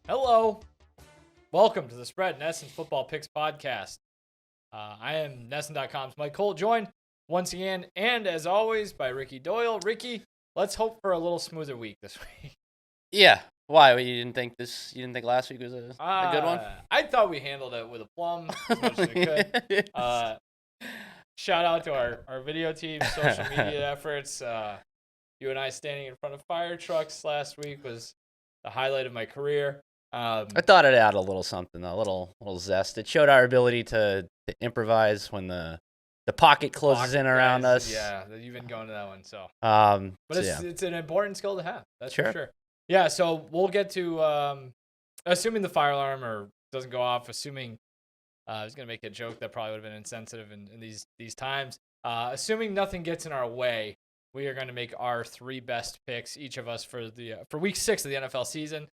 Hello. Welcome to the Spread NESN Football Picks Podcast. I am NESN.com's Mike Cole, joined once again, and as always, by Ricky Doyle. Ricky, let's hope for a little smoother week this week. Yeah. Why? You didn't think last week was a good one? I thought we handled it with a plum as much as we could. Shout out to our video team, social media efforts. You and I standing in front of fire trucks last week was the highlight of my career. I thought it added a little something, a little zest. It showed our ability to improvise when the pocket closes in around us. Yeah, you've been going to that one, so. But it's an important skill to have. That's for sure. Yeah, so we'll get to assuming the fire alarm doesn't go off. Assuming I was gonna make a joke that probably would have been insensitive in these times. Assuming nothing gets in our way, we are going to make our three best picks, each of us, for week 6 of the NFL season.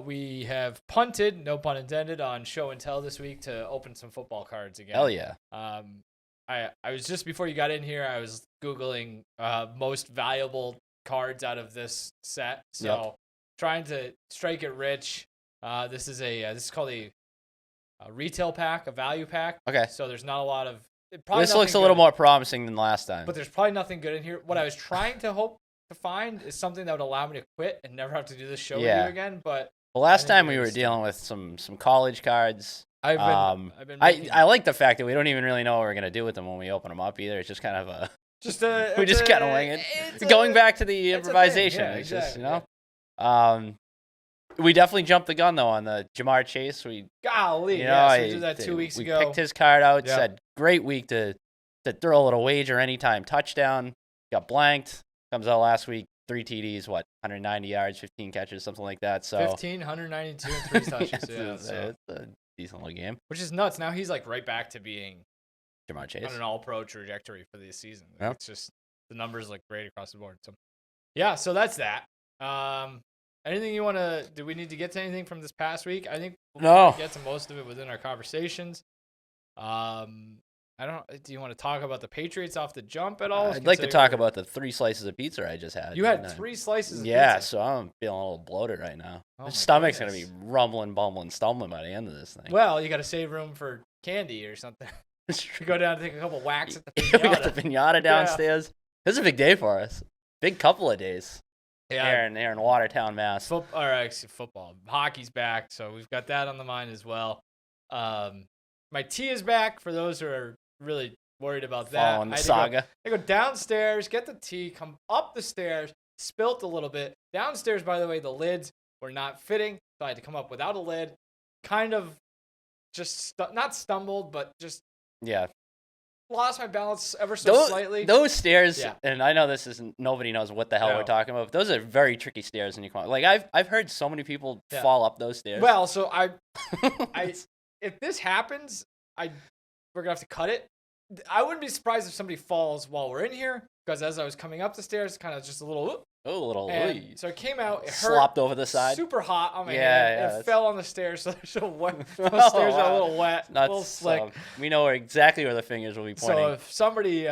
We have punted, no pun intended, on show and tell this week to open some football cards again. Hell yeah. I was just before you got in here, I was Googling most valuable cards out of this set. So trying to strike it rich. This is called a retail pack, a value pack. Okay. So there's not a lot of. This looks a little more promising than last time. But there's probably nothing good in here. What I was trying to hope to find is something that would allow me to quit and never have to do this show with you again. But last time we were dealing with some college cards. I like the fact that we don't even really know what we're gonna do with them when we open them up either. It's just kind of we just kind of wing it. Going back to the improvisation, it's exactly. Just we definitely jumped the gun though on the Jamar Chase. We did that 2 weeks ago. We picked his card out. Said great week to throw a little wager anytime touchdown. Got blanked. Comes out last week, 3 TDs, 190 yards, 15 catches, something like that. So 192 and 3 touches. It's a decent little game. Which is nuts. Now he's like right back to being Jamar Chase on an all-pro trajectory for this season. Yep. It's just the numbers look great across the board. So yeah, so that's that. Anything you want to? Do we need to get to anything from this past week? I think we'll get to most of it within our conversations. I don't. Do you want to talk about the Patriots off the jump at all? I'd like to talk about the 3 slices of pizza I just had. You had 3 slices of pizza? Yeah, so I'm feeling a little bloated right now. My stomach's going to be rumbling, bumbling, stumbling by the end of this thing. Well, you got to save room for candy or something. You go down and take a couple whacks at the pinata. We got the pinata downstairs. Yeah. This is a big day for us. Big couple of days. Yeah. Here in Watertown, Mass. Football. Hockey's back, so we've got that on the mind as well. My tea is back for those who are really worried about that. Following the saga. I go downstairs, get the tea, come up the stairs, spilt a little bit. Downstairs, by the way, the lids were not fitting, so I had to come up without a lid. Kind of just not stumbled, but just lost my balance ever so slightly. Those stairs, and I know this isn't. Nobody knows what the hell we're talking about. But those are very tricky stairs when you come up. Like I've heard so many people fall up those stairs. Well, so I if this happens, we're gonna have to cut it. I wouldn't be surprised if somebody falls while we're in here, because as I was coming up the stairs, kind of just a little. So it came out. It hurt. Slopped over the side. Super hot on my hand. It fell on the stairs, so they're wet. The stairs are a little wet, a little slick. We know exaczly where the fingers will be pointing. So if somebody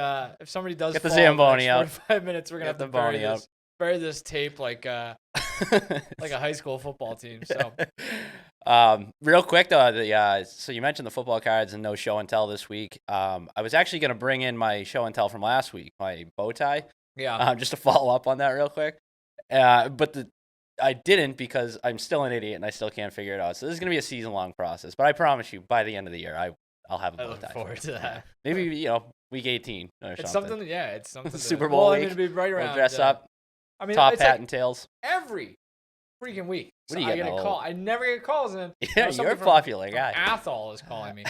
does get fall the Zamboni out, 45 minutes, we're gonna have to bury this tape like a high school football team. So. Real quick though, so you mentioned the football cards and no show and tell this week. I was actually going to bring in my show and tell from last week, my bow tie. Yeah. Just to follow up on that real quick. But I didn't because I'm still an idiot and I still can't figure it out. So this is going to be a season-long process. But I promise you, by the end of the year, I'll have a bow tie. I look forward to that. Maybe, week 18 or something. It's something. Super Bowl week. It'll be right around. We'll dress up. Top hat and tails. Every freaking week. What do you get? I get a call. I never get calls in. Yeah, you're a popular guy. Athol is calling me.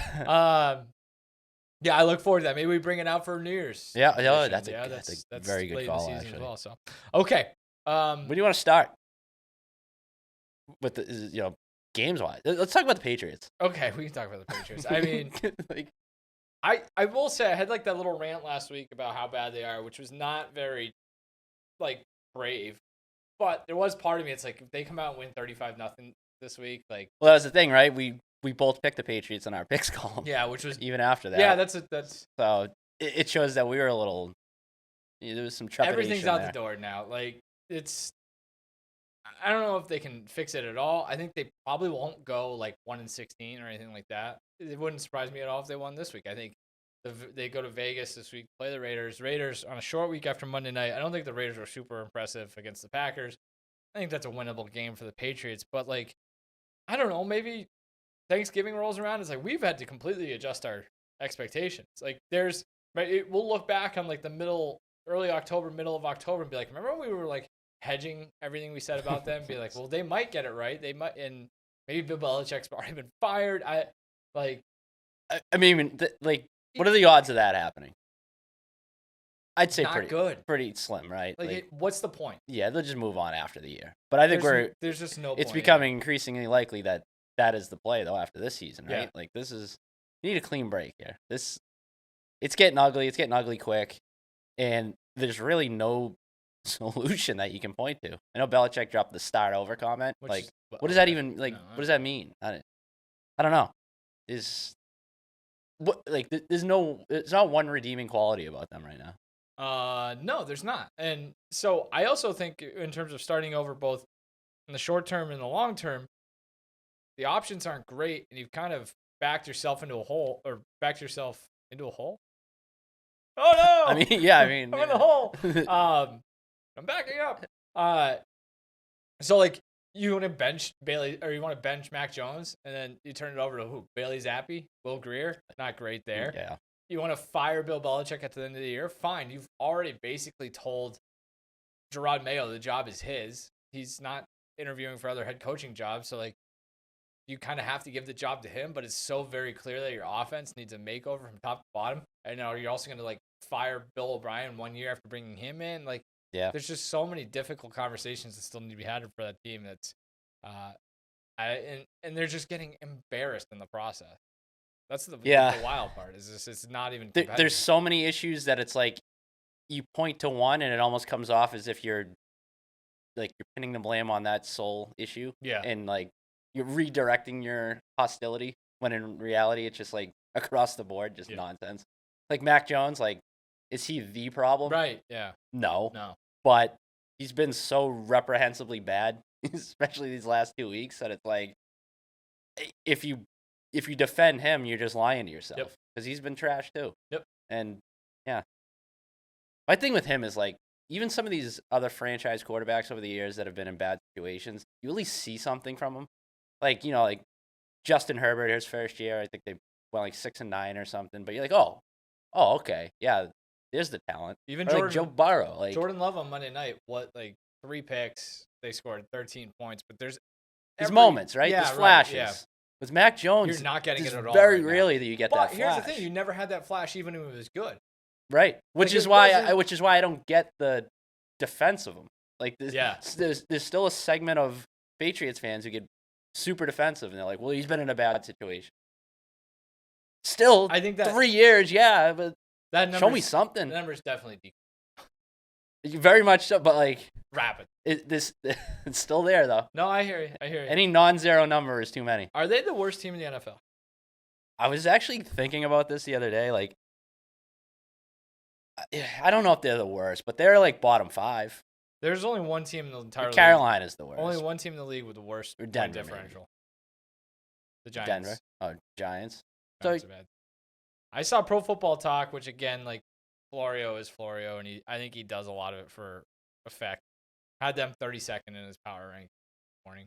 Yeah, I look forward to that. Maybe we bring it out for New Year's. Yeah, that's a very good call, actually. As well, so. Okay. Where do you want to start? With the, games-wise. Let's talk about the Patriots. Okay, we can talk about the Patriots. I mean, I will say I had like that little rant last week about how bad they are, which was not very, brave. But there was part of me, it's like, if they come out and win 35-0 this week, Well, that's the thing, right? We both picked the Patriots in our picks column. Yeah, which was even after that. Yeah, that's so it shows that we were a little. There was some trepidation. Everything's out the door now. Like it's. I don't know if they can fix it at all. I think they probably won't go like 1-16 or anything like that. It wouldn't surprise me at all if they won this week. I think they go to Vegas this week, play the Raiders. Raiders on a short week after Monday night. I don't think the Raiders were super impressive against the Packers. I think that's a winnable game for the Patriots. But like, I don't know, maybe Thanksgiving rolls around. It's like we've had to completely adjust our expectations. Like we'll look back on like early October, middle of October, and be like, remember when we were like hedging everything we said about them? Be like, well, they might get it right. They might, and maybe Bill Belichick's already been fired. I mean, what are the odds of that happening? I'd say pretty slim, right? Like what's the point? Yeah, they'll just move on after the year. But I think there's just no. It's becoming increasingly likely that is the play though after this season, right? Yeah. Like you need a clean break here. It's getting ugly. It's getting ugly quick, and there's really no solution that you can point to. I know Belichick dropped the start over comment. What does that even like? No, what does that mean? I don't know. There's not one redeeming quality about them right now. No, there's not. And so I also think in terms of starting over both in the short term and the long term, the options aren't great, and you've kind of backed yourself into a hole. Oh no! I'm in the hole. I'm backing up. So like you want to bench Bailey, or you want to bench Mac Jones, and then you turn it over to who? Bailey Zappi, Will Grier. Not great there. Yeah. You want to fire Bill Belichick at the end of the year? Fine. You've already basically told Gerard Mayo the job is his. He's not interviewing for other head coaching jobs. So, like, you kind of have to give the job to him, but it's so very clear that your offense needs a makeover from top to bottom. And you're also going to, like, fire Bill O'Brien 1 year after bringing him in. Like, yeah, there's just so many difficult conversations that still need to be had for that team. That's, and they're just getting embarrassed in the process. That's the wild part. Is this? It's not even. There's so many issues that it's like you point to one, and it almost comes off as if you're pinning the blame on that sole issue. Yeah. And like you're redirecting your hostility when in reality it's just like across the board, just nonsense. Like Mac Jones, like is he the problem? Right. Yeah. No. But he's been so reprehensibly bad, especially these last 2 weeks, that it's like if you defend him, you're just lying to yourself because he's been trash too. Yep. And yeah, my thing with him is like even some of these other franchise quarterbacks over the years that have been in bad situations, you at least see something from them. Like like Justin Herbert, his first year, I think they went like 6-9 or something. But you're like, oh, okay, yeah, there's the talent. Even Joe Burrow, like Jordan Love on Monday night, 3 picks, they scored 13 points, but there's moments, right? There's flashes. Right, yeah. With Mac Jones, you're not getting it at all. Very rarely that you get that flash. Here's the thing: you never had that flash, even when it was good. Right, which is why I don't get the defense of him. Like there's still a segment of Patriots fans who get super defensive, and they're like, "Well, he's been in a bad situation." Still, I think that 3 years, yeah, but show me something. The number's definitely deep. Very much so, but like rapid. It's still there though. No, I hear you. Any non-zero number is too many. Are they the worst team in the NFL? I was actually thinking about this the other day. Like, I don't know if they're the worst, but they're like bottom 5. There's only one team in the entire league. Carolina's the worst. Only one team in the league with the worst point differential. Maybe. The Giants. Denver. Oh, Giants. Giants are bad. I saw Pro Football Talk, which again, like Florio is Florio, and I think he does a lot of it for effect. Had them 32nd in his power rank this morning.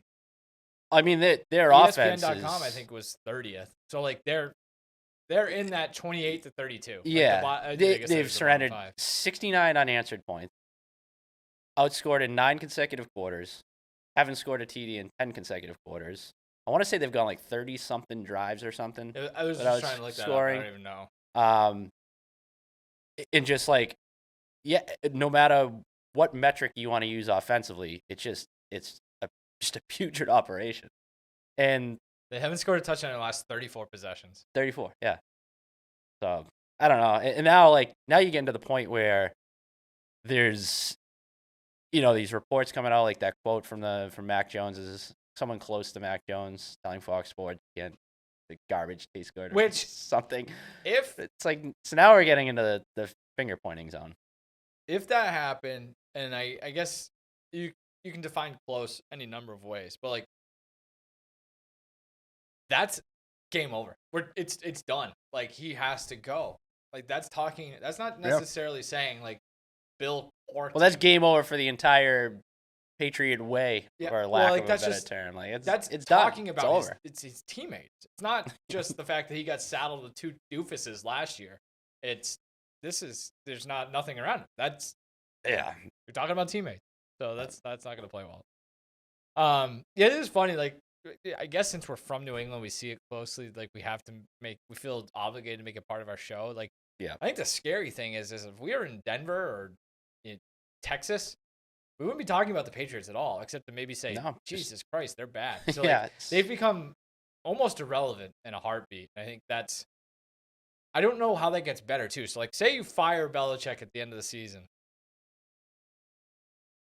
I mean, their offense ESPN.com, I think, was 30th. So, like, they're in that 28 to 32. Yeah. They've surrendered 69 unanswered points. Outscored in 9 consecutive quarters. Haven't scored a TD in 10 consecutive quarters. I want to say they've gone like 30-something drives or something. I was just trying to look that up. I don't even know. And just like, no matter what metric you want to use offensively, it's just a putrid operation. And they haven't scored a touchdown in the last 34 possessions. 34, yeah. So I don't know. And now you get into the point where there's these reports coming out, like that quote from Mac Jones is someone close to Mac Jones telling Fox Sports again the garbage tastes good or something. If it's like, so now we're getting into the finger pointing zone. If that happened, and I guess you can define close any number of ways, but like that's game over. It's done. Like he has to go. Like that's not necessarily saying like Bill or well, that's game over for the entire Patriot way, or lack of a better term. Like it's talking done. about it's over. It's his teammates. It's not just the fact that he got saddled with 2 doofuses last year. There's nothing around it. You're talking about teammates. So that's not going to play well. Yeah, it is funny. Like, I guess since we're from New England, we see it closely. Like, we feel obligated to make it part of our show. Like, yeah, I think the scary thing is if we were in Denver or in Texas, we wouldn't be talking about the Patriots at all, except to maybe say, Jesus Christ, they're bad. So, they've become almost irrelevant in a heartbeat. I think I don't know how that gets better, too. So, like, say you fire Belichick at the end of the season.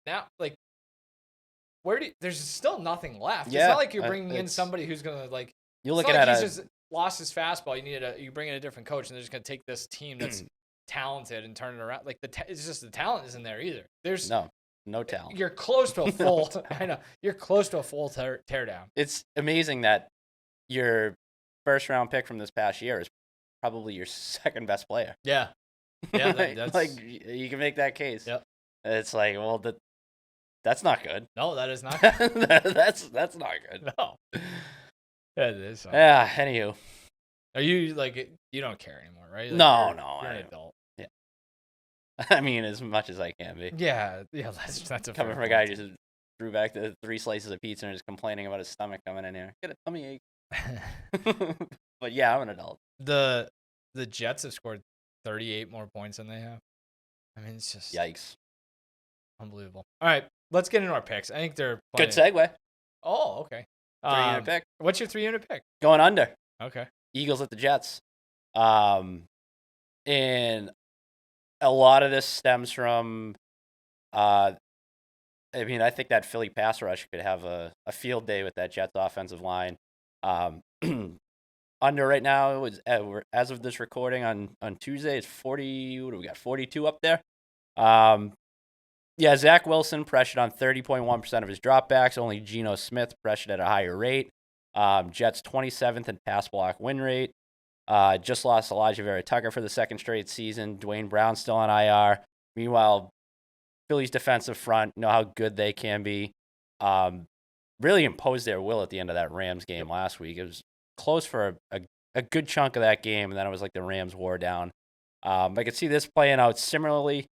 Now, like, there's still nothing left. Yeah, it's not like you're bringing in somebody who's going to, like, you're looking at he's just lost his fastball. You bring in a different coach, and they're just going to take this team that's talented and turn it around. Like, it's just the talent isn't there either. There's no talent. You're close to a full. I know you're close to a full teardown. It's amazing that your first round pick from this past year is probably your second best player. Yeah, that's like you can make that case. Yep. It's like, well, that's not good. No, that is not good. that's not good. No. Yeah, it is. Yeah. Anywho, are you like you don't care anymore, right? Like, no. You're an adult. Yeah. I mean, as much as I can be. Yeah. That's a coming from a guy who just threw back the 3 slices of pizza and is complaining about his stomach coming in here. Get a tummy ache. But yeah, I'm an adult. The Jets have scored 38 more points than they have. I mean, it's just yikes. Unbelievable. All right, let's get into our picks. I think they're good segue. Oh, okay. 3-unit pick. What's your 3-unit pick? Going under. Okay. Eagles at the Jets. And a lot of this stems from, I mean, I think that Philly pass rush could have a field day with that Jets offensive line. Under right now, as of this recording on Tuesday, it's 40. What do we got? 42 up there. Yeah, Zach Wilson pressured on 30.1% of his dropbacks. Only Geno Smith pressured at a higher rate. Jets 27th in pass block win rate. Just lost Elijah Vera Tucker for the second straight season. Dwayne Brown still on IR. Meanwhile, Philly's defensive front know how good they can be. Really imposed their will at the end of that Rams game last week. It was close for a good chunk of that game, and then it was like the Rams wore down. I could see this playing out similarly.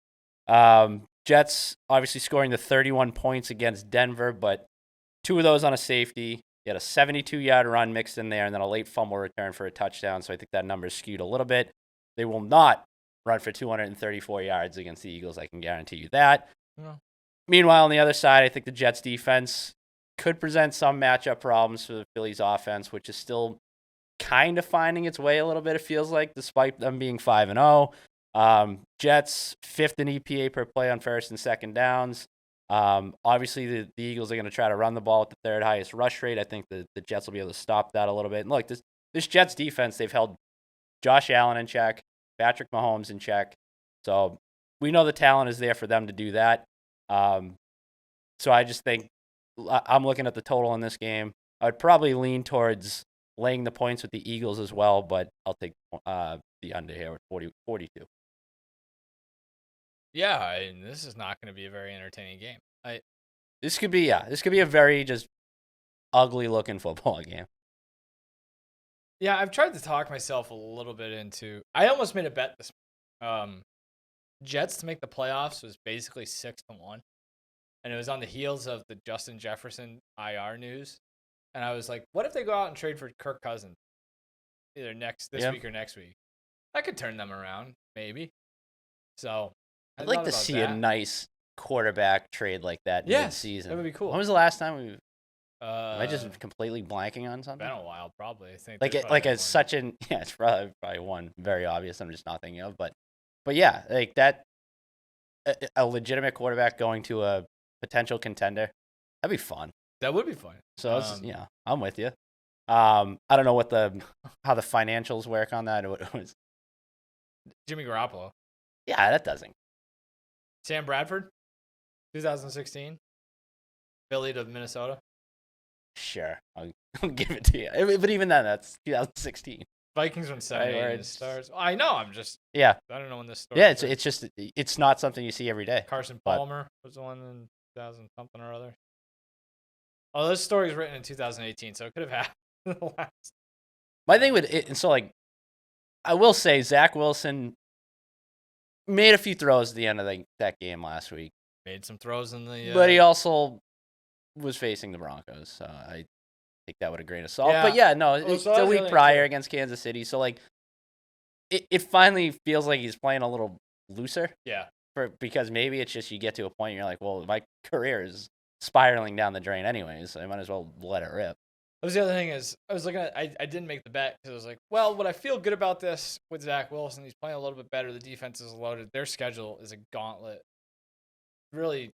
Jets obviously scoring the 31 points against Denver, but 2 of those on a safety. You had a 72-yard run mixed in there, and then a late fumble return for a touchdown, so I think that number is skewed a little bit. They will not run for 234 yards against the Eagles, I can guarantee you that. No. Meanwhile, on the other side, I think the Jets' defense could present some matchup problems for the Phillies' offense, which is still kind of finding its way a little bit, it feels like, despite them being 5-0. Jets 5th in EPA per play on first and second downs. Obviously, the Eagles are going to try to run the ball at the 3rd highest rush rate. I think the Jets will be able to stop that a little bit. And look, this Jets defense, they've held Josh Allen in check, Patrick Mahomes in check. So we know the talent is there for them to do that. So I just think I'm looking at the total in this game. I would probably lean towards laying the points with the Eagles as well, but I'll take the under here with 42. Yeah, this is not going to be a very entertaining game. This could be a very just ugly looking football game. Yeah, I've tried to talk myself a little bit into. I almost made a bet this. Jets to make the playoffs was basically 6-1, and it was on the heels of the Justin Jefferson IR news. And I was like, what if they go out and trade for Kirk Cousins, either this week or next week? I could turn them around, maybe. So I'd like to see a nice quarterback trade like that mid-season. That would be cool. When was the last time we? Am I just completely blanking on something? Been a while, probably. I think it's such an it's probably one very obvious. I'm just not thinking of, but yeah, like that, a legitimate quarterback going to a potential contender, that'd be fun. That would be fun. So I'm with you. I don't know how the financials work on that. It was Jimmy Garoppolo. Yeah, that doesn't. Sam Bradford, 2016. Philly to Minnesota. Sure, I'll give it to you. But even then, that's 2016. Vikings won 7-8 against Stars. I know. I don't know when this story. Yeah, it's not something you see every day. Carson Palmer was the one in 2000 something or other. Oh, this story was written in 2018, so it could have happened. My thing with it, and so like, I will say Zach Wilson made a few throws at the end of that game last week. Made some throws in the. But he also was facing the Broncos, so I take that with a grain of salt. Yeah. But yeah, no, it's a week prior against Kansas City, so like, it finally feels like he's playing a little looser. Yeah. Because maybe it's just you get to a point you're like, well, my career is spiraling down the drain anyways. I might as well let it rip. That was the other thing is I was looking at I didn't make the bet because I was like, well, what I feel good about this with Zach Wilson, he's playing a little bit better. The defense is loaded. Their schedule is a gauntlet. Really,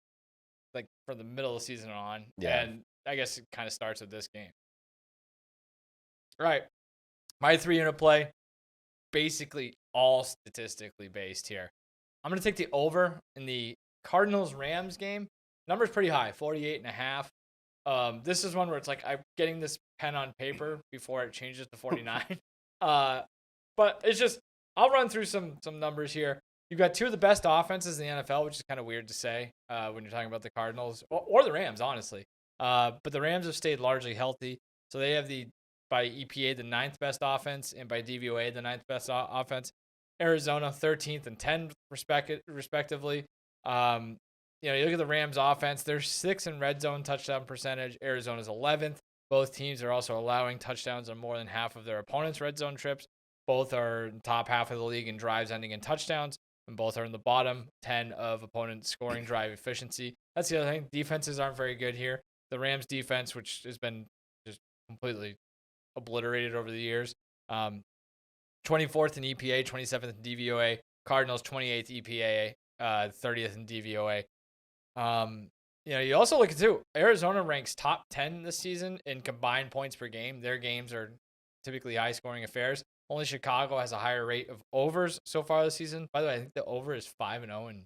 like for the middle of the season on. Yeah. And I guess it kind of starts with this game. Right. My 3-unit play, basically all statistically based here. I'm going to take the over in the Cardinals-Rams game. Number's pretty high, 48.5. This is one where it's like I'm getting this pen on paper before it changes to 49. But it's just I'll run through some numbers here. You've got two of the best offenses in the NFL, which is kind of weird to say when you're talking about the Cardinals or the Rams, honestly. But the Rams have stayed largely healthy, so they have by EPA the 9th best offense and by DVOA the 9th best offense. Arizona 13th and 10th respectively. You look at the Rams offense, they're 6th in red zone touchdown percentage. Arizona's 11th. Both teams are also allowing touchdowns on more than half of their opponents' red zone trips. Both are in top half of the league in drives ending in touchdowns, and both are in the bottom 10 of opponents' scoring drive efficiency. That's the other thing. Defenses aren't very good here. The Rams defense, which has been just completely obliterated over the years, 24th in EPA, 27th in DVOA. Cardinals 28th EPA, 30th in DVOA. You also look at too. Arizona ranks top 10 this season in combined points per game. Their games are typically high scoring affairs. Only Chicago has a higher rate of overs so far this season. By the way, I think the over is 5-0 in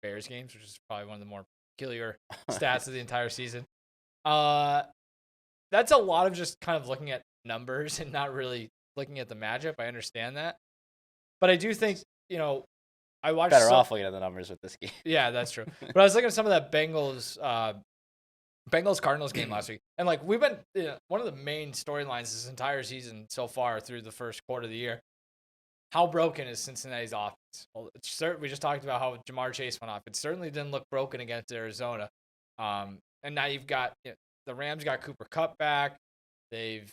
Bears games, which is probably one of the more peculiar stats of the entire season. That's a lot of just kind of looking at numbers and not really looking at the matchup. I understand that. But I do think, I watched better off looking at the numbers with this game. Yeah, that's true. But I was looking at some of that Bengals-Cardinals game last week. And like we've been one of the main storylines this entire season so far through the first quarter of the year. How broken is Cincinnati's offense? Well, we just talked about how Jamar Chase went off. It certainly didn't look broken against Arizona. And now you've got the Rams got Cooper Kupp back. They're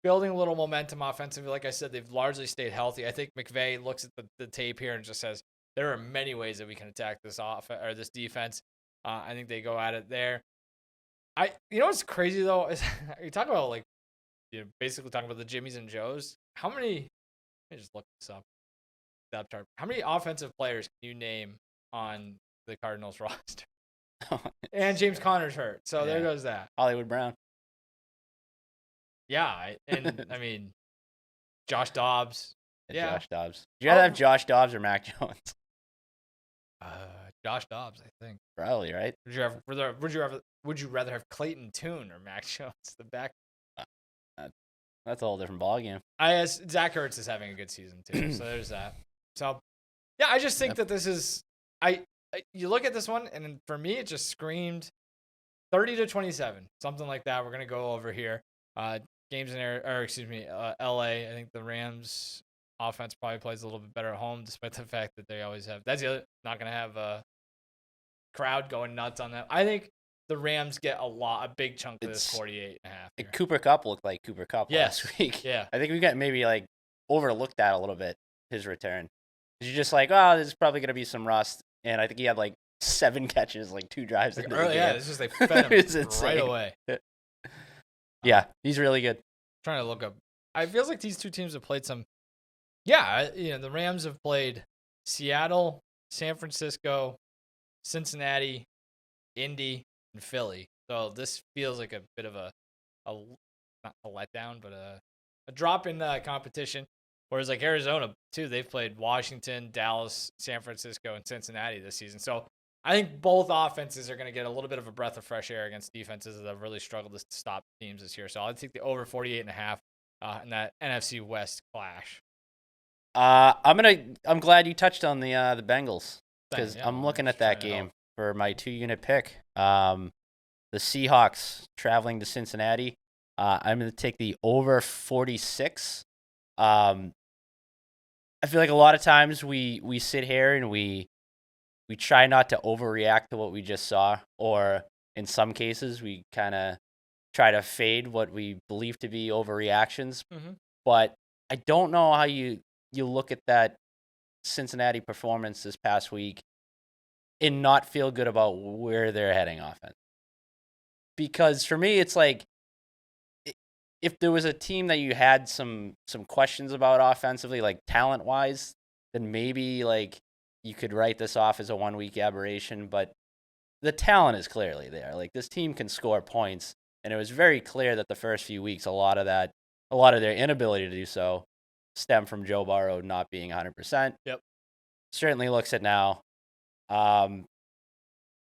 building a little momentum offensively. Like I said, they've largely stayed healthy. I think McVay looks at the tape here and just says there are many ways that we can attack this this defense. I think they go at it there. What's crazy though is you talk about basically talking about the Jimmies and Joes. How many? Let me just look this up. Depth chart. How many offensive players can you name on the Cardinals roster? And James Conner's hurt, so there goes that. Hollywood Brown. Yeah, and I mean, Josh Dobbs. Yeah, Josh Dobbs. Did you rather have Josh Dobbs or Mac Jones? Josh Dobbs, I think. Probably, right? Would you rather have Clayton Tune or Mac Jones, the back? That's a whole different ballgame. Zach Ertz is having a good season too, so there's that. So, yeah, I just think that this is. You look at this one, and for me, it just screamed 30-27, something like that. We're gonna go over here. Games in LA. I think the Rams offense probably plays a little bit better at home, despite the fact that they always have. That's the other. Not gonna have a crowd going nuts on that. I think the Rams get a big chunk of this 48.5. Cooper Kupp looked like Cooper Kupp last week. Yeah, I think we got maybe overlooked that a little bit. His return. You're just like, oh, there's probably gonna be some rust, and I think he had 7 catches, 2 drives. Yeah, it's just they fed him right away. Yeah, he's really good. Trying to look up. I feels like these two teams have played some. Yeah, the Rams have played Seattle, San Francisco, Cincinnati, Indy, and Philly. So this feels like a bit of a not a letdown, but a drop in competition. Whereas Arizona too, they've played Washington, Dallas, San Francisco, and Cincinnati this season. So I think both offenses are going to get a little bit of a breath of fresh air against defenses that have really struggled to stop teams this year. So I'll take the over 48.5 in that NFC West clash. I'm glad you touched on the Bengals because I'm looking at that game for my 2-unit pick. The Seahawks traveling to Cincinnati. I'm going to take the over 46. I feel like a lot of times we sit here and we try not to overreact to what we just saw, or in some cases we kind of try to fade what we believe to be overreactions. Mm-hmm. But I don't know how you look at that Cincinnati performance this past week and not feel good about where they're heading offense. Because for me, it's like, if there was a team that you had some questions about offensively, like talent-wise, then maybe like you could write this off as a 1-week aberration. But the talent is clearly there. Like, this team can score points, and it was very clear that the first few weeks, a lot of their inability to do so stem from Joe Burrow not being 100%. Yep. Certainly looks it now.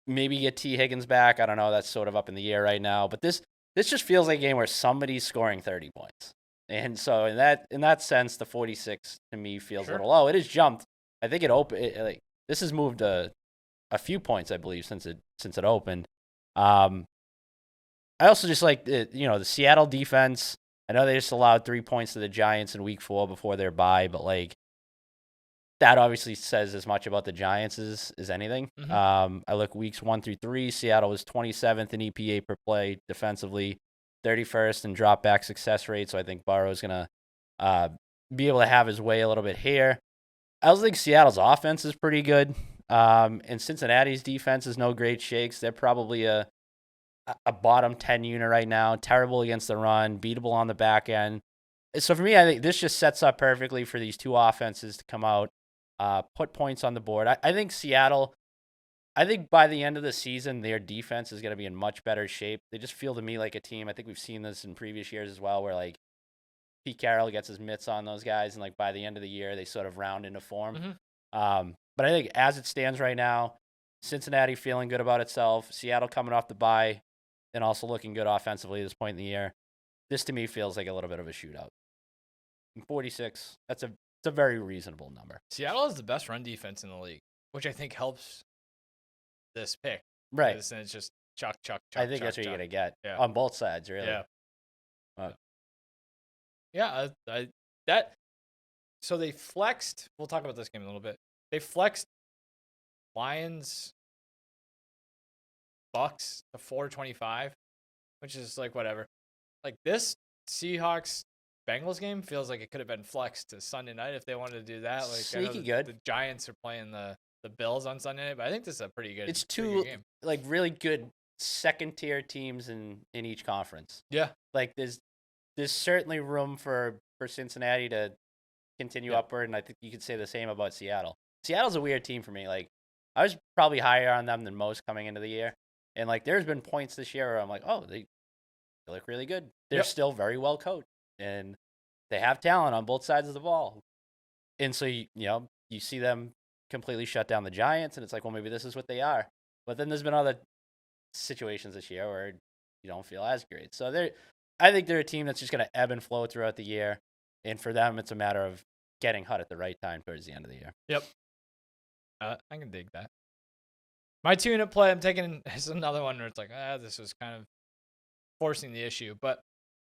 Maybe get T. Higgins back. I don't know. That's sort of up in the air right now. But this just feels like a game where somebody's scoring 30 points. And so in that sense, the 46 to me feels a little low. It has jumped. I think this has moved a few points, I believe, since it opened. I also just like the Seattle defense. I know they just allowed 3 points to the Giants in week 4 before their bye, but like, that obviously says as much about the Giants as anything. Mm-hmm. I look weeks 1 through 3. Seattle was 27th in EPA per play defensively, 31st in drop back success rate. So I think Burrow's gonna be able to have his way a little bit here. I also think Seattle's offense is pretty good, and Cincinnati's defense is no great shakes. They're probably a bottom 10 unit right now. Terrible against the run, beatable on the back end. So for me, I think this just sets up perfectly for these two offenses to come out, put points on the board. I think Seattle, by the end of the season, their defense is going to be in much better shape. They just feel to me like a team. I think we've seen this in previous years as well, where like Pete Carroll gets his mitts on those guys, and like by the end of the year, they sort of round into form. Mm-hmm. But I think as it stands right now, Cincinnati feeling good about itself, Seattle coming off the bye, and also looking good offensively at this point in the year. This to me feels like a little bit of a shootout. 46, it's a very reasonable number. Seattle has the best run defense in the league, which I think helps this pick. Right. And it's just chuck. I think that's what you're going to get on both sides, really. Yeah. So they flexed. We'll talk about this game in a little bit. They flexed Lions Bucks to 425, which is like whatever. Like, this Seahawks Bengals game feels like it could have been flexed to Sunday night if they wanted to do that. Like, sneaky good. The Giants are playing the Bills on Sunday night, but I think this is a pretty good. It's two game. Like really good second tier teams in each conference. Yeah. Like there's certainly room for Cincinnati to continue upward, and I think you could say the same about Seattle. Seattle's a weird team for me. Like, I was probably higher on them than most coming into the year, and like there's been points this year where I'm like, oh, they look really good. They're still very well coached, and they have talent on both sides of the ball. And so you see them completely shut down the Giants, and it's like, well, maybe this is what they are. But then there's been other situations this year where you don't feel as great. So I think they're a team that's just going to ebb and flow throughout the year, and for them, it's a matter of getting hot at the right time towards the end of the year. Yep. I can dig that. My 2-unit play I'm taking is another one where it's like, this was kind of forcing the issue. But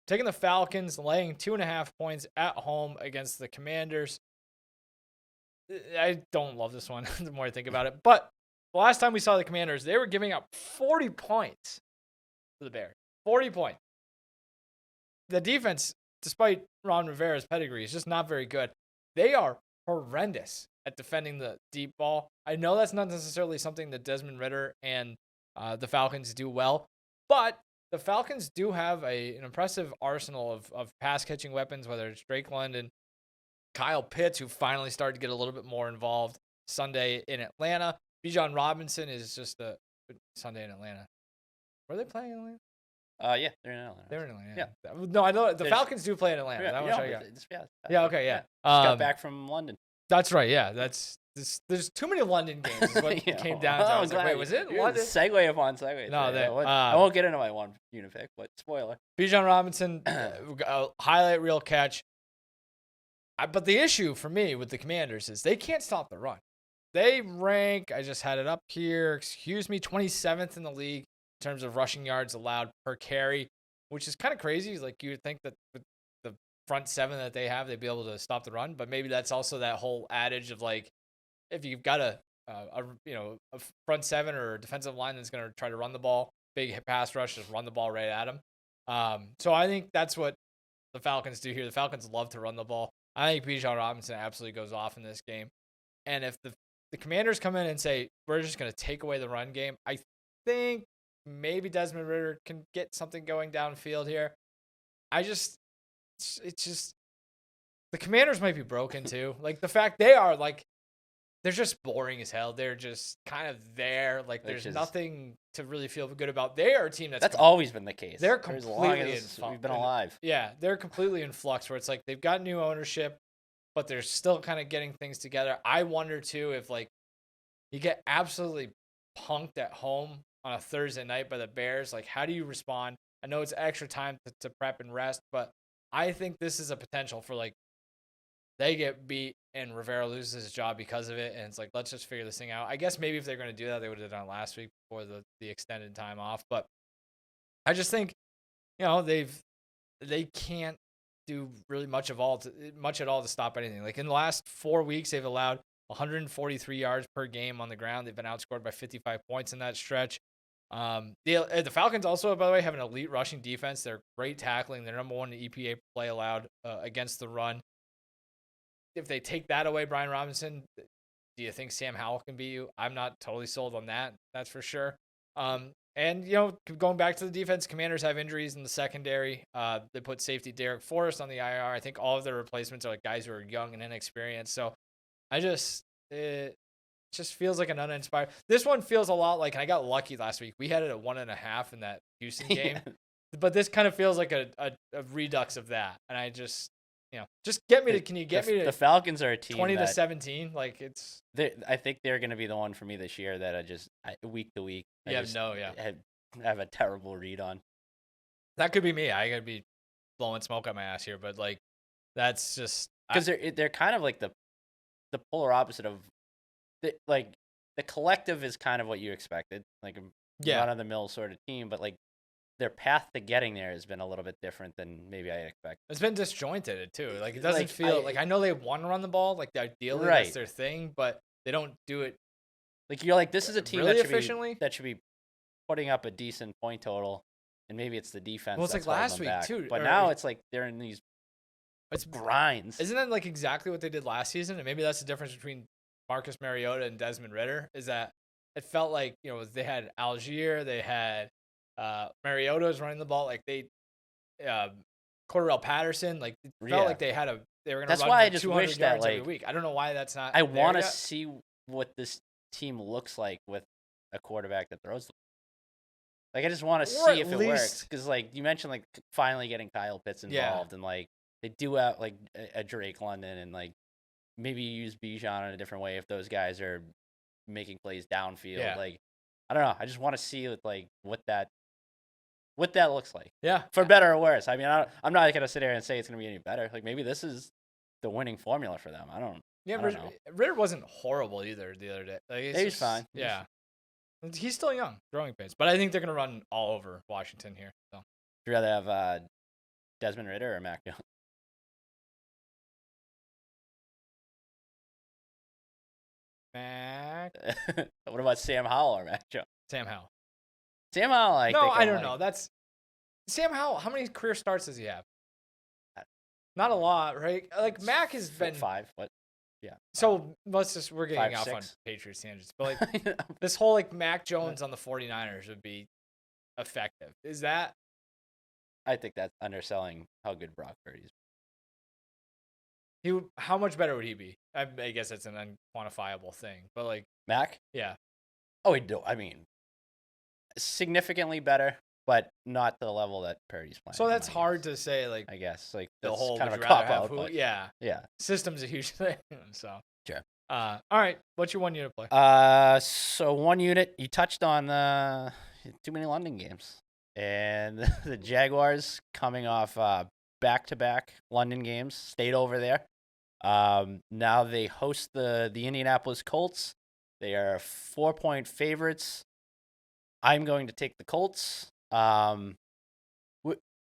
taking the Falcons, laying 2.5 points at home against the Commanders. I don't love this one the more I think about it. But the last time we saw the Commanders, they were giving up 40 points to the Bears. 40 points. The defense, despite Ron Rivera's pedigree, is just not very good. They are horrendous at defending the deep ball. I know that's not necessarily something that Desmond Ridder and the Falcons do well, but the Falcons do have an impressive arsenal of pass-catching weapons, whether it's Drake London, Kyle Pitts, who finally started to get a little bit more involved Sunday in Atlanta. Bijan Robinson is just a Sunday in Atlanta. Were they playing in Atlanta? Yeah, they're in Atlanta. They're in Atlanta. Yeah. No, I know the Falcons do play in Atlanta. Okay, yeah. Just got back from London. That's right. Yeah, that's there's too many London games. Is what it came down to. I was like, wait, was it in London? Segue upon segue. No, I won't get into my one unit pick, but spoiler. Bijan Robinson, highlight reel catch. But the issue for me with the Commanders is they can't stop the run. They rank, I just had it up here, 27th in the league in terms of rushing yards allowed per carry, which is kind of crazy. Like you would think that with the front seven that they have, they'd be able to stop the run. But maybe that's also that whole adage of like, if you've got a front seven or a defensive line that's going to try to run the ball, big pass rush, just run the ball right at them. So I think that's what the Falcons do here. The Falcons love to run the ball. I think Bijan Robinson absolutely goes off in this game. And if the Commanders come in and say, we're just going to take away the run game, I think maybe Desmond Ridder can get something going downfield here. It's just, the Commanders might be broken too. Like the fact they are like, they're just boring as hell. They're just kind of there. Like there's nothing to really feel good about. They are a team that's always been the case. They're completely we've been alive. Yeah, they're completely in flux where it's like they've got new ownership, but they're still kind of getting things together. I wonder too if like you get absolutely punked at home on a Thursday night by the Bears. Like how do you respond? I know it's extra time to prep and rest, but I think this is a potential for like they get beat and Rivera loses his job because of it. And it's like, let's just figure this thing out. I guess maybe if they're going to do that, they would have done it last week before the extended time off. But I just think, they can't do really much at all to stop anything. Like in the last 4 weeks, they've allowed 143 yards per game on the ground. They've been outscored by 55 points in that stretch. The Falcons also, by the way, have an elite rushing defense. They're great tackling. They're number one in EPA play allowed against the run. If they take that away, Brian Robinson, do you think Sam Howell can beat you? I'm not totally sold on that. That's for sure. And going back to the defense, Commanders have injuries in the secondary. They put safety Derek Forrest on the IR. I think all of their replacements are like guys who are young and inexperienced. So it just feels like an uninspired. This one feels a lot like, and I got lucky last week. We had it at 1.5 in that Houston game, but this kind of feels like a redux of that. And I just get me to. Can you get me to? The Falcons are a team 20-17. Like it's. I think they're going to be the one for me this year that week to week. Have a terrible read on. That could be me. I gotta be blowing smoke on my ass here, but like, that's just because they're kind of like the polar opposite of, the collective is kind of what you expected, like a run of the mill sort of team, but like. Their path to getting there has been a little bit different than maybe I expected. It's been disjointed too. Like it doesn't feel like I know they want to run the ball. Like ideally that's their thing, but they don't do it. Like you're like this is a team really that should be putting up a decent point total, and maybe it's the defense. Well, it's like last week too. But now it's like they're in these grinds. Isn't that like exactly what they did last season? And maybe that's the difference between Marcus Mariota and Desmond Ridder is that it felt like they had Algier, they had. Mariota is running the ball like they, Cordarrelle Patterson, like it felt like they were going to run. That's why I just 200 wish yards that every week. I don't know why that's not. I want to see what this team looks like with a quarterback that throws the ball. Like I just want to see if it works because like you mentioned like finally getting Kyle Pitts involved and like they do have like a Drake London and like maybe you use Bijan in a different way if those guys are making plays downfield. Yeah. Like I don't know. I just want to see like what that looks like. Yeah. For better or worse. I mean, I'm not going to sit here and say it's going to be any better. Like, maybe this is the winning formula for them. I don't know. Ridder wasn't horrible either the other day. Like, he's fine. Yeah. He's still young, growing pains. But I think they're going to run all over Washington here. So. Would you rather have Desmond Ridder or Mac Jones? Mac. What about Sam Howell or Mac Jones? Sam Howell. Sam Howell, I don't know. That's Sam Howell. How many career starts does he have? Not a lot, right? Like Mac has been 5. What? Yeah. So we're getting 5, off 6. on Patriots tangents, but like this whole like Mac Jones on the 49ers would be effective. Is that? I think that's underselling how good Brock Purdy is. How much better would he be? I guess that's an unquantifiable thing, but like Mac. Yeah. Oh, I mean. Significantly better, but not the level that Purdy's playing. So that's hard to say. Like I guess like the whole kind of a cop out. Yeah. System's a huge thing. So sure. All right. What's your 1 unit play? So 1 unit, you touched on too many London games. And the Jaguars coming off back-to-back London games, stayed over there. Now they host the Indianapolis Colts. They are 4-point favorites. I'm going to take the Colts.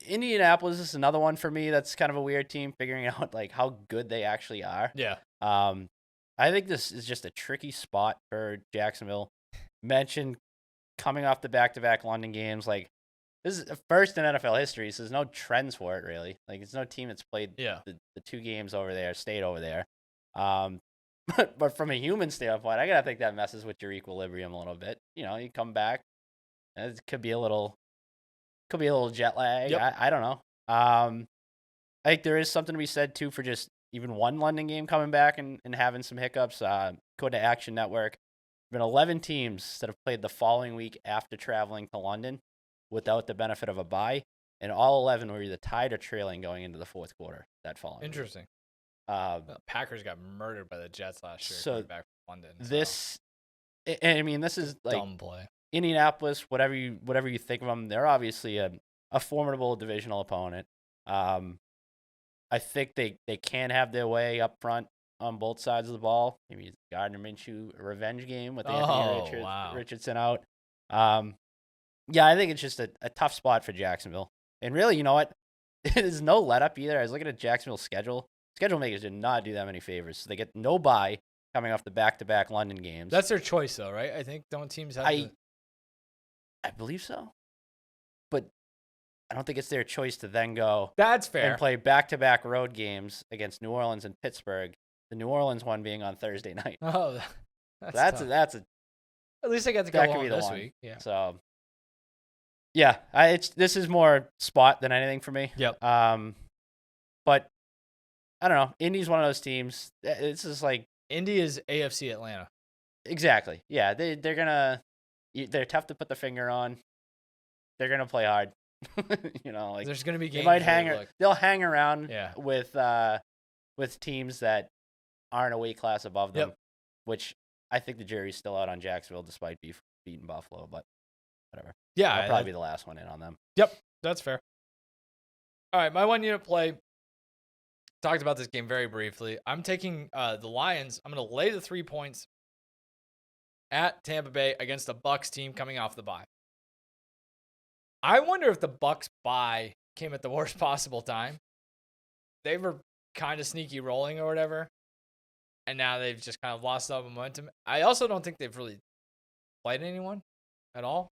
Indianapolis is another one for me that's kind of a weird team, figuring out like how good they actually are. Yeah. I think this is just a tricky spot for Jacksonville. Mentioned coming off the back-to-back London games, like this is first in NFL history, so there's no trends for it really. Like it's no team that's played the 2 games over there, stayed over there. But from a human standpoint, I gotta think that messes with your equilibrium a little bit. You know, you come back, it could be a little jet lag. Yep. I don't know. I think there is something to be said too for just even one London game coming back and having some hiccups. Go to Action Network. There have been 11 teams that have played the following week after traveling to London without the benefit of a bye, and all 11 were either tied or trailing going into the fourth quarter that following. Interesting. The Packers got murdered by the Jets last year. So back from London. This is like dumb play. Indianapolis, whatever you think of them, they're obviously a formidable divisional opponent. I think they can have their way up front on both sides of the ball. Maybe it's Gardner Minshew a revenge game with Anthony Richardson out. Yeah, I think it's just a tough spot for Jacksonville. And really, you know what? There's no let up either. I was looking at Jacksonville's schedule. Schedule makers did not do them any favors. So they get no bye coming off the back-to-back London games. That's their choice, though, right? I think don't teams have I believe so. But I don't think it's their choice to then go That's fair. and play back-to-back road games against New Orleans and Pittsburgh. The New Orleans one being on Thursday night. Oh, that's a at least I got to go on this week. Yeah. So yeah, this is more spot than anything for me. Yep. But I don't know. Indy's one of those teams. This is like Indy is AFC Atlanta. Exactly. Yeah, they're tough to put the finger on. They're gonna play hard. You know, like there's gonna be games. They'll hang around with teams that aren't a weight class above them. Yep. Which I think the jury's still out on Jacksonville despite beating Buffalo, but whatever. Yeah, I'll probably be the last one in on them. Yep, that's fair. All right, my 1 unit play. Talked about this game very briefly. I'm taking the Lions. I'm going to lay the 3 points at Tampa Bay against the Bucs team coming off the bye. I wonder if the Bucs bye came at the worst possible time. They were kind of sneaky rolling or whatever, and now they've just kind of lost all momentum. I also don't think they've really played anyone at all.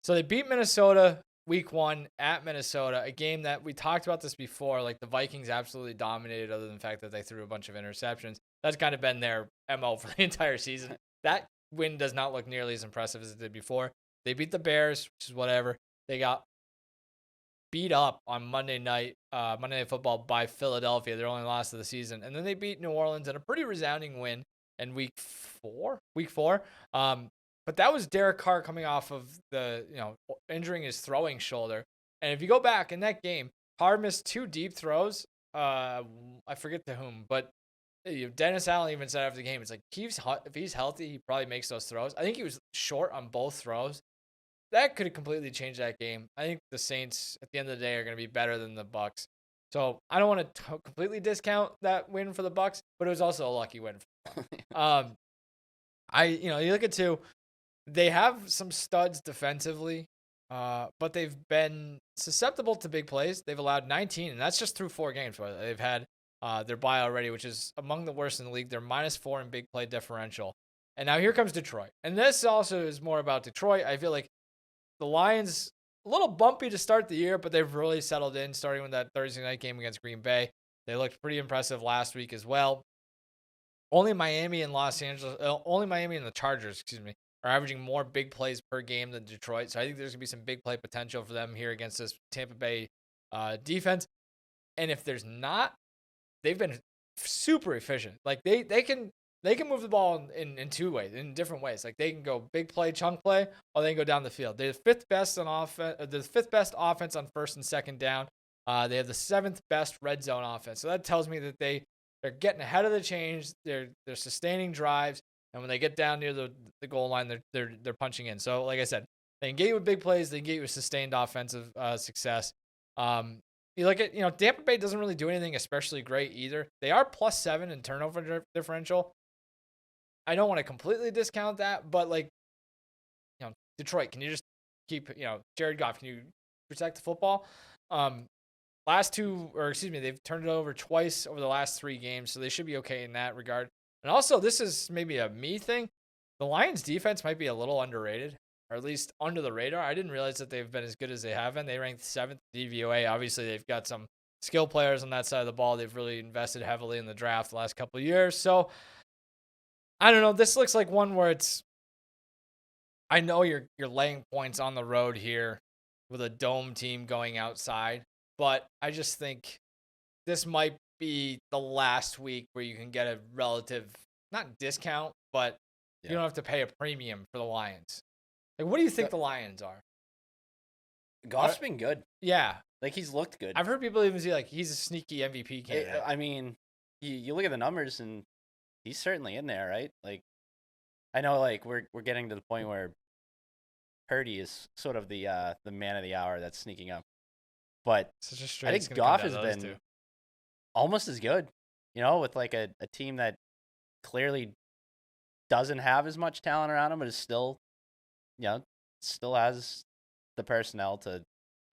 So they beat Minnesota week 1 at Minnesota, a game that we talked about this before. Like the Vikings absolutely dominated, other than the fact that they threw a bunch of interceptions. That's kind of been their MO for the entire season. That win does not look nearly as impressive as it did before. They beat the Bears, which is whatever. They got beat up on Monday Night Football by Philadelphia, their only loss of the season. And then they beat New Orleans in a pretty resounding win in week four. But that was Derek Carr coming off of injuring his throwing shoulder. And if you go back in that game, Carr missed 2 deep throws. I forget to whom, but Dennis Allen even said after the game, it's like, if he's healthy, he probably makes those throws. I think he was short on both throws. That could have completely changed that game. I think the Saints, at the end of the day, are going to be better than the Bucs. So I don't want to completely discount that win for the Bucs, but it was also a lucky win. You look at 2. They have some studs defensively, but they've been susceptible to big plays. They've allowed 19, and that's just through 4 games. They've had their bye already, which is among the worst in the league. They're -4 in big play differential. And now here comes Detroit. And this also is more about Detroit. I feel like the Lions, a little bumpy to start the year, but they've really settled in, starting with that Thursday night game against Green Bay. They looked pretty impressive last week as well. Only Miami and the Chargers, are averaging more big plays per game than Detroit. So I think there's going to be some big play potential for them here against this Tampa Bay defense. And if there's not, they've been super efficient. Like they can move the ball in 2 ways, in different ways. Like they can go big play, chunk play, or they can go down the field. They're the 5th best on offense, the 5th best offense on 1st and 2nd down. They have the 7th best red zone offense. So that tells me that they They're getting ahead of the chains. They're sustaining drives, and when they get down near the goal line, they're punching in. So, like I said, they can get you with big plays. They can get you with sustained offensive success. You look at, Tampa Bay doesn't really do anything especially great either. They are +7 in turnover differential. I don't want to completely discount that, but Detroit, can you just keep, Jared Goff, can you protect the football? They've turned it over twice over the last 3 games, so they should be okay in that regard. And also, this is maybe a me thing. The Lions defense might be a little underrated, or at least under the radar. I didn't realize that they've been as good as they have been. They ranked 7th DVOA. Obviously, they've got some skill players on that side of the ball. They've really invested heavily in the draft the last couple of years. So, I don't know. This looks like one where I know you're laying points on the road here with a dome team going outside, but I just think this might be the last week where you can get a relative, not discount, but you don't have to pay a premium for the Lions. Like, what do you think the Lions are? Goff's been good. Yeah. Like, he's looked good. I've heard people even say, he's a sneaky MVP candidate. I mean, you look at the numbers, and he's certainly in there, right? Like, I know, we're getting to the point where Purdy is sort of the man of the hour that's sneaking up. But I think Goff has been almost as good, with a team that clearly doesn't have as much talent around him, but is still, still has the personnel to.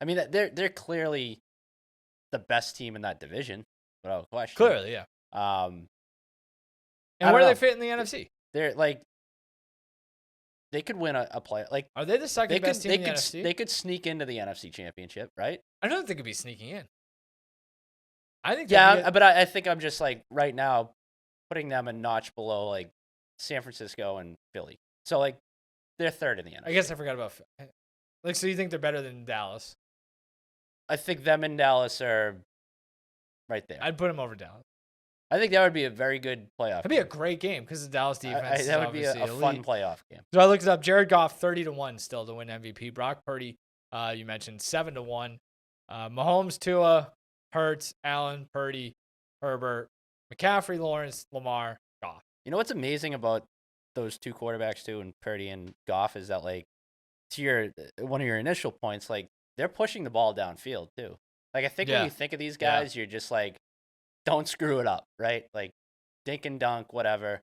I mean, they're clearly the best team in that division, without question. Clearly, yeah. And where do they fit in the NFC? They're they could win a play. Are they the second best team in the NFC? They could sneak into the NFC Championship, right? I don't think they could be sneaking in. I think. But I think I'm just right now putting them a notch below San Francisco and Philly. So they're third in the NFC. I guess I forgot about. So you think they're better than Dallas? I think them and Dallas are right there. I'd put them over Dallas. I think that would be a very good playoff. That'd be a great game because the Dallas defense. That would be a fun playoff game. So I looked it up. Jared Goff 30-1 still to win MVP. Brock Purdy, you mentioned 7-1. Mahomes, Tua, Hurts, Allen, Purdy, Herbert, McCaffrey, Lawrence, Lamar, Goff. You know what's amazing about those 2 quarterbacks too, and Purdy and Goff, is that to one of your initial points, they're pushing the ball downfield too. I think when you think of these guys, you're just don't screw it up, right? Dink and dunk, whatever.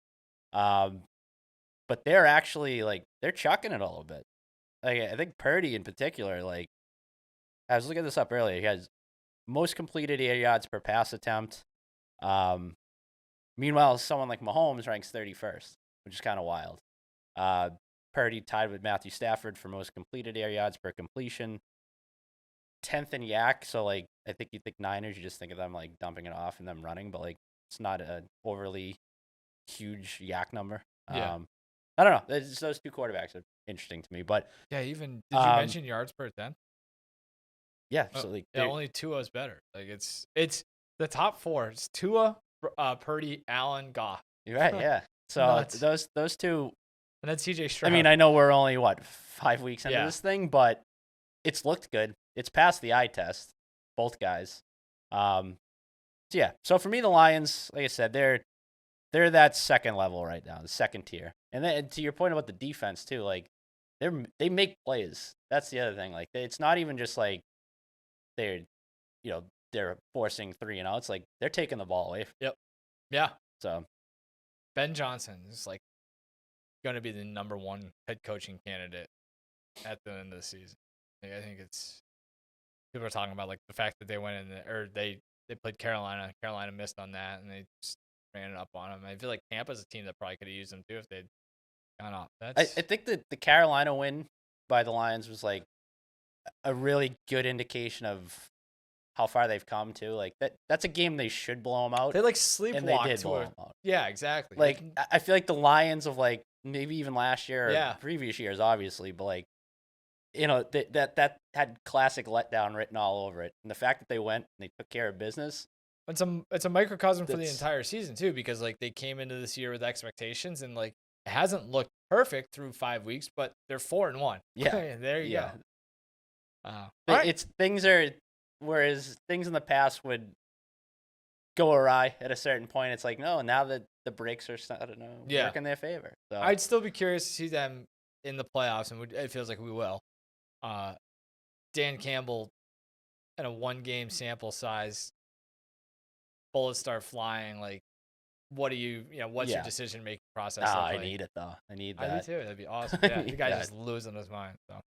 But they're actually they're chucking it a little bit. I think Purdy in particular, I was looking this up earlier. He has most completed air yards per pass attempt. Meanwhile, someone like Mahomes ranks 31st, which is kind of wild. Purdy tied with Matthew Stafford for most completed air yards per completion. 10th in yak, so I think you think Niners, you just think of them dumping it off and them running, but it's not an overly huge yak number. Yeah. I don't know. Those 2 quarterbacks are interesting to me, but even did you mention yards per attempt? Yeah, so only Tua is better. It's the top 4. It's Tua, Purdy, Allen, Goff. You're right, yeah. So those 2, and then CJ Stroud. I mean, I know we're only 5 weeks into this thing, but it's looked good. It's passed the eye test, both guys. So for me, the Lions, like I said, they're that second level right now, the second tier. And then to your point about the defense too, they make plays. That's the other thing. It's not even just they're forcing 3 and outs. They're taking the ball away. Yep. Yeah. So Ben Johnson is going to be the number 1 head coaching candidate at the end of the season. I think it's. People are talking about the fact that they went in or they played Carolina. Carolina missed on that, and they just ran it up on them. I feel like Tampa's a team that probably could have used them too if they'd gone off. I think that the Carolina win by the Lions was a really good indication of how far they've come too. That's a game they should blow them out. They sleepwalked. And they did blow them out. Yeah, exactly. I feel like the Lions of maybe even last year or previous years, obviously, but that had classic letdown written all over it. And the fact that they went and they took care of business. It's a microcosm for the entire season too, because they came into this year with expectations and it hasn't looked perfect through 5 weeks, but they're 4-1. Yeah. There you go. Whereas things in the past would go awry at a certain point. It's like, no, now that the breaks are starting to work in their favor. So I'd still be curious to see them in the playoffs, and it feels like we will. Dan Campbell in a 1-game sample size, bullets start flying. Like, what do what's your decision making process? I need it though. I need that. I do too. That'd be awesome. Yeah, the guy's just losing his mind. So,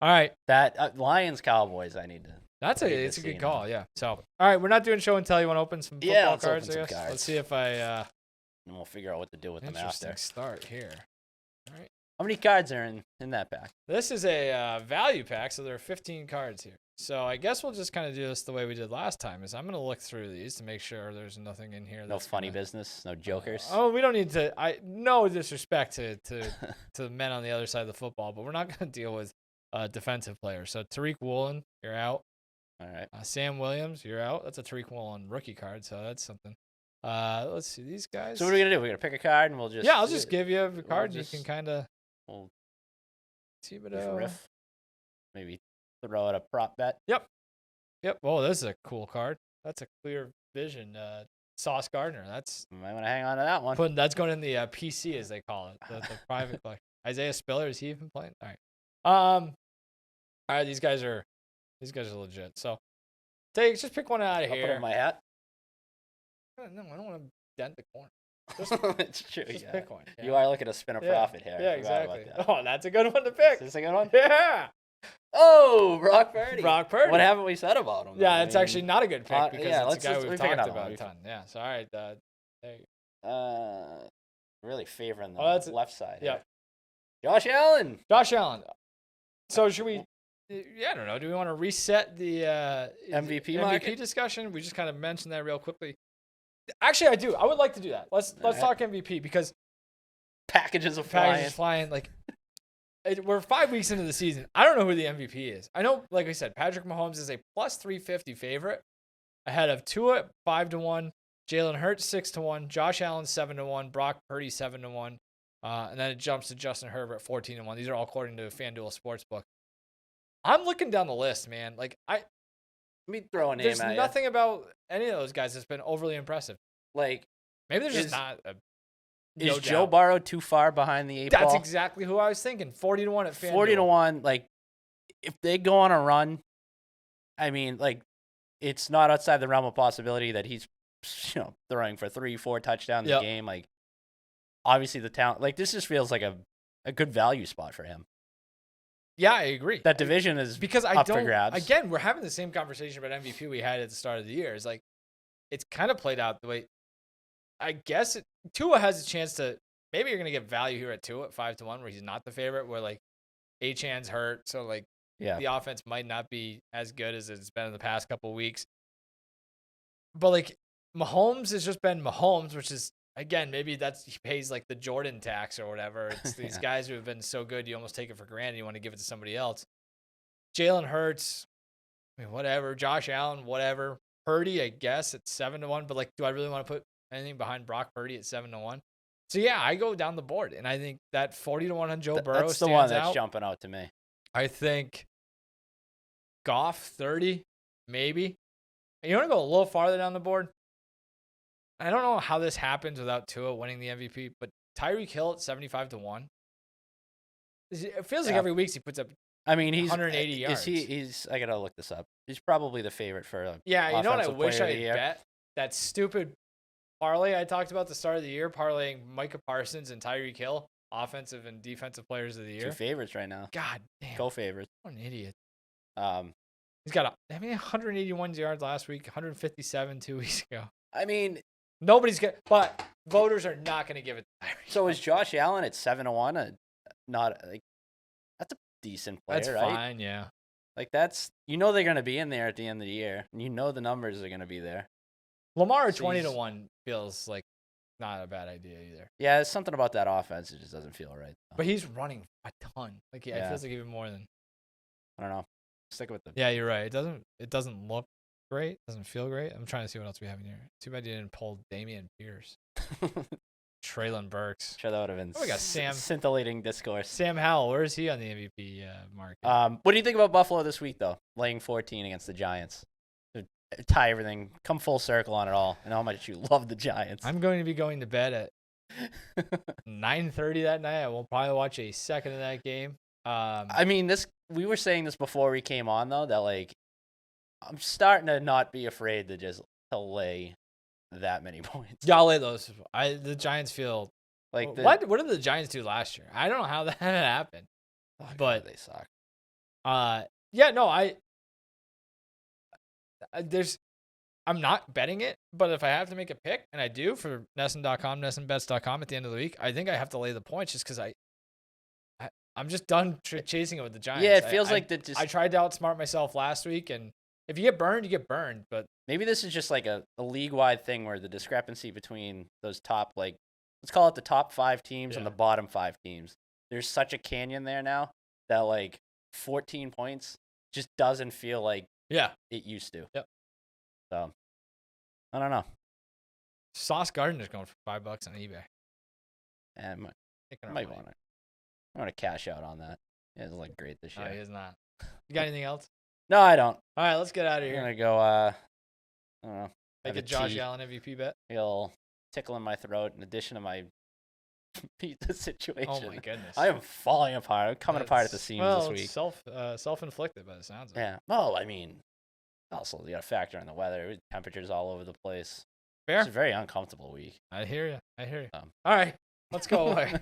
all right, that Lions Cowboys. I need to. It's a good call. Yeah. So, all right, we're not doing show and tell. You want to open some football cards? Open some cards. Let's see if I. And we'll figure out what to do with them after. Start here. All right. How many cards are in that pack? This is a value pack, so there are 15 cards here. So I guess we'll just kind of do this the way we did last time. I'm going to look through these to make sure there's nothing in here. No funny business, no jokers. We don't need to. No disrespect to the men on the other side of the football, but we're not going to deal with defensive players. So Tariq Woolen, you're out. All right. Sam Williams, you're out. That's a Tariq Woolen rookie card, so that's something. Let's see these guys. So what are we gonna do? We're gonna pick a card and we'll just. Yeah, I'll just give you a card. And you can kind of. We'll see riff. Maybe throw out a prop bet. Yep. Oh, this is a cool card. That's a clear vision. Sauce Gardner. You might want to hang on to that one. That's going in the PC as they call it, the private collection. Isaiah Spiller, is he even playing? All right. All right. These guys are legit. So, just pick one out of here. I'll put it in my hat. No, I don't want to dent the corner. It's true. Just pick one. Yeah. You are looking to spin a profit here. Yeah, exactly. Oh, that's a good one to pick. Is this a good one? Yeah. Oh, Brock Purdy. What haven't we said about him? Yeah, it's actually not a good pick because it's a guy we've talked about a ton. Yeah. So all right. There you really favoring the left side. Yeah. Josh Allen. So should we? Yeah, I don't know. Do we want to reset the MVP discussion? We just kind of mentioned that real quickly. Actually, I do. I would like to do that. Let's talk MVP because packages are flying. Like, we're 5 weeks into the season. I don't know who the MVP is. I know, like I said, Patrick Mahomes is a plus 350 favorite ahead of Tua 5-1, Jalen Hurts 6-1, Josh Allen 7-1, Brock Purdy 7-1, and then it jumps to Justin Herbert 14-1. These are all according to FanDuel Sportsbook. I'm looking down the list, man. Like let me throw a name at you. There's nothing about any of those guys that's been overly impressive. Like maybe there's just not. Is Joe Burrow too far behind the 8 ball? That's exactly who I was thinking. 40-1 at FanDuel. 40-1. Like if they go on a run, I mean, like it's not outside the realm of possibility that he's throwing for 3-4 touchdowns a game. Like obviously the talent. Like this just feels like a good value spot for him. Yeah, I agree. That division is because up for grabs. Again, we're having the same conversation about MVP we had at the start of the year. It's like it's kind of played out the way. I guess Tua has a chance to. Maybe you're gonna get value here at Tua at 5-1, where he's not the favorite. Where like Achan's hurt, so like the offense might not be as good as it's been in the past couple of weeks. But like Mahomes has just been Mahomes, which is. Again, maybe he pays like the Jordan tax or whatever. It's these guys who have been so good, you almost take it for granted. You want to give it to somebody else. Jalen Hurts, whatever. Josh Allen, whatever. Purdy, I guess, at 7-1. But like, do I really want to put anything behind Brock Purdy at 7-1? So yeah, I go down the board, and I think that 40-1 on Joe Burrow. That's the one that's jumping out to me. I think Goff 30, maybe. And you want to go a little farther down the board? I don't know how this happens without Tua winning the MVP, but Tyreek Hill at 75-1. It feels like every week he puts up. I mean, he's 180 yards. He's. I gotta look this up. He's probably the favorite for. Yeah, you know what I wish I had bet? That stupid parlay I talked about at the start of the year, parlaying Micah Parsons and Tyreek Hill, offensive and defensive players of the year. 2 favorites right now. God damn. Co-favorites. What an idiot. He's got 181 yards last week, 157 2 weeks ago. I mean. Nobody's going to, but voters are not going to give it to Tyreek. So is Josh Allen at 7-1 not like that's a decent player, that's right? That's fine, yeah. Like that's they're going to be in there at the end of the year, and the numbers are going to be there. Lamar at 20-1 feels like not a bad idea either. Yeah, there's something about that offense that just doesn't feel right. But he's running a ton. Like it feels like even more than. I don't know. Stick with them. Yeah, you're right. It doesn't look great. Doesn't feel great. I'm trying to see what else we have in here. Too bad you didn't pull Damian Pierce. Traylon Burks. Sure, that would have been we got Sam scintillating discourse. Sam Howell, where is he on the MVP market? What do you think about Buffalo this week, though? Laying 14 against the Giants. tie everything, come full circle on it all, and how much you love the Giants. I'm going to be going to bed at 9:30 that night. I will probably watch a second of that game. I mean, we were saying this before we came on, though, that, like, I'm starting to not be afraid to lay that many points. Yeah, I'll lay those. The Giants feel like what did the Giants do last year? I don't know how that happened, but they suck. Yeah, no, I'm not betting it, but if I have to make a pick, and I do for NESN.com, NESNBets.com at the end of the week, I think I have to lay the points just because I'm just done chasing it with the Giants. Yeah, it feels like I tried to outsmart myself last week, and if you get burned, you get burned. But maybe this is just like a league-wide thing where the discrepancy between those top, like, let's call it the top 5 teams and the bottom 5 teams. There's such a canyon there now that, like, 14 points just doesn't feel like it used to. Yep. So, I don't know. Sauce Gardner's going for $5 on eBay. I might want to cash out on that. He doesn't look great this year. No, he is not. You got anything else? No, I don't. All right, let's get out of here. I'm going to go, I don't know. Make a Josh Allen MVP bet. He'll tickle in my throat in addition to my pizza situation. Oh, my goodness. I am falling apart. I'm coming apart at the seams this week. Self-inflicted by the sounds of it. Yeah. Well, I mean, also you got to factor in the weather. Temperatures all over the place. Fair. It's a very uncomfortable week. I hear you. All right, let's go away.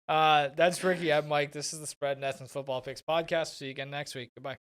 That's Ricky. I'm Mike. This is the Spread NESN Football Picks podcast. See you again next week. Goodbye.